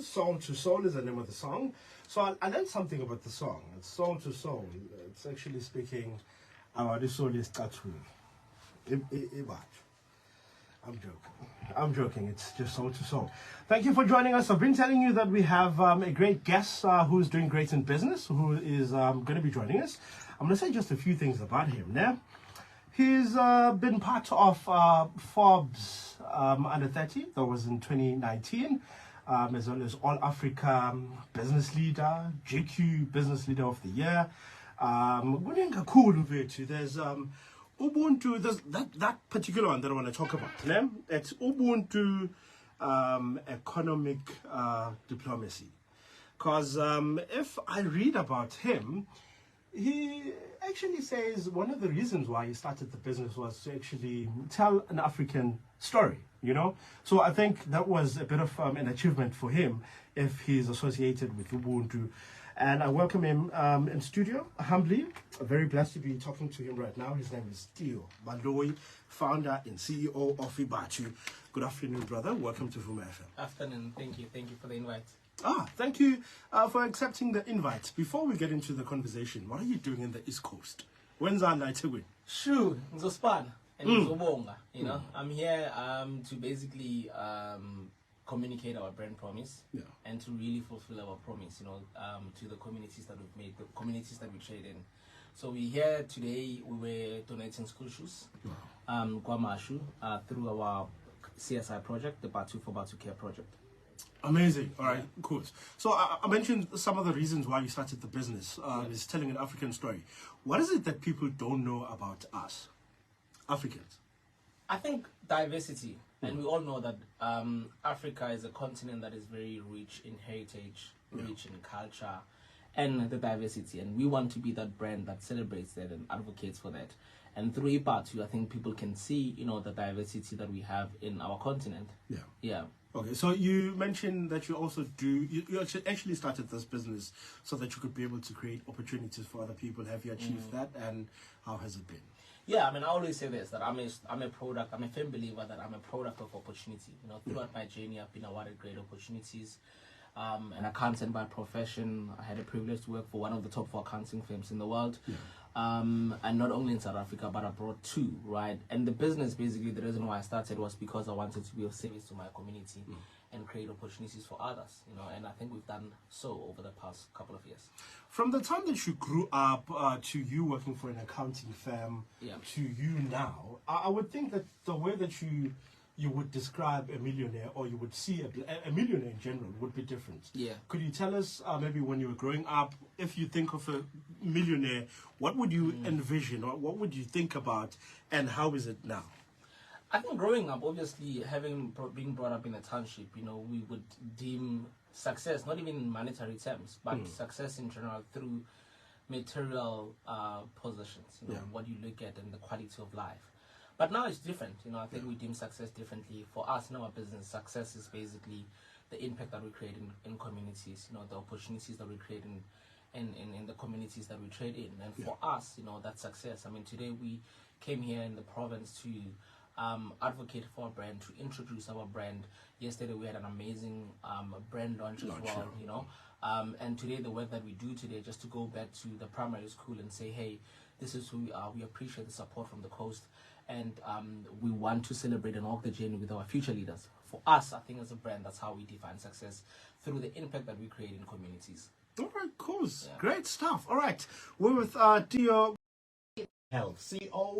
Soul to Soul is the name of the song. So I learned something about the song. It's Soul to Soul. It's actually speaking about the soul is tattoo. I'm joking. I'm joking. It's just Soul to Soul. Thank you for joining us. I've been telling you that we have a great guest who's doing great in business, who is going to be joining us. I'm going to say just a few things about him now. He's been part of Forbes Under 30. That was in 2019. As well as All Africa Business Leader, GQ Business Leader of the Year. There's Ubuntu, there's that particular one that I want to talk about. It's Ubuntu economic diplomacy. Because if I read about him, he actually says one of the reasons why he started the business was to actually tell an African story, you know. So I think that was a bit of an achievement for him if he's associated with Ubuntu. And I welcome him in studio, humbly. I'm very blessed to be talking to him right now. His name is Theo Baloyi, founder and CEO of Bathu. Good afternoon, brother. Welcome to Vuma FM. Afternoon. Thank you. Thank you for the invite. Thank you for accepting the invite. Before we get into the conversation, what are you doing in the East Coast? When's our night away? Sure, Nzospan and Nzobonga. You know, I'm here to basically communicate our brand promise, and to really fulfill our promise, you know, to the communities that we've made, the communities that we trade in. So we're here today. We were donating school shoes, Kwamashu, through our CSI project, the Bathu for Bathu Care project. Amazing. All right, cool. So I mentioned some of the reasons why you started the business. Is telling an African story. What is it that people don't know about us, Africans? I think diversity. And we all know that Africa is a continent that is very rich in heritage, rich in culture, and the diversity. And we want to be that brand that celebrates that and advocates for that. And through Bathu, I think people can see, you know, the diversity that we have in our continent. Yeah. Okay, so you mentioned that you also do, you actually started this business so that you could be able to create opportunities for other people. Have you achieved that, and how has it been? Yeah, I mean, I always say this, that I'm a product, I'm a firm believer that I'm a product of opportunity. You know, throughout my journey, I've been awarded great opportunities. An accountant by profession. I had a privilege to work for one of the top 4 accounting firms in the world. And not only in South Africa, but abroad too, right? And the business, basically, the reason why I started was because I wanted to be of service to my community and create opportunities for others, you know, and I think we've done so over the past couple of years. From the time that you grew up to you working for an accounting firm to you now, I would think that the way that you would describe a millionaire, or you would see a millionaire in general, would be different. Yeah. Could you tell us maybe when you were growing up, if you think of a millionaire, what would you envision, or what would you think about, and how is it now? I think growing up, obviously, being brought up in a township, you know, we would deem success, not even in monetary terms, but success in general through material possessions, you know, what you look at and the quality of life. But now it's different, you know. I think we deem success differently. For us in our business, success is basically the impact that we create in communities, you know, the opportunities that we create in the communities that we trade in. And for us, you know, that's success. I mean, today we came here in the province to advocate for our brand, to introduce our brand. Yesterday we had an amazing brand launch as well, you know. And today the work that we do today, just to go back to the primary school and say, hey, this is who we are. We appreciate the support from the coast, and we want to celebrate and walk the journey with our future leaders. For us, I think as a brand, that's how we define success, through the impact that we create in communities. All right, cool. Great stuff. All right, we're with Theo Health, CEO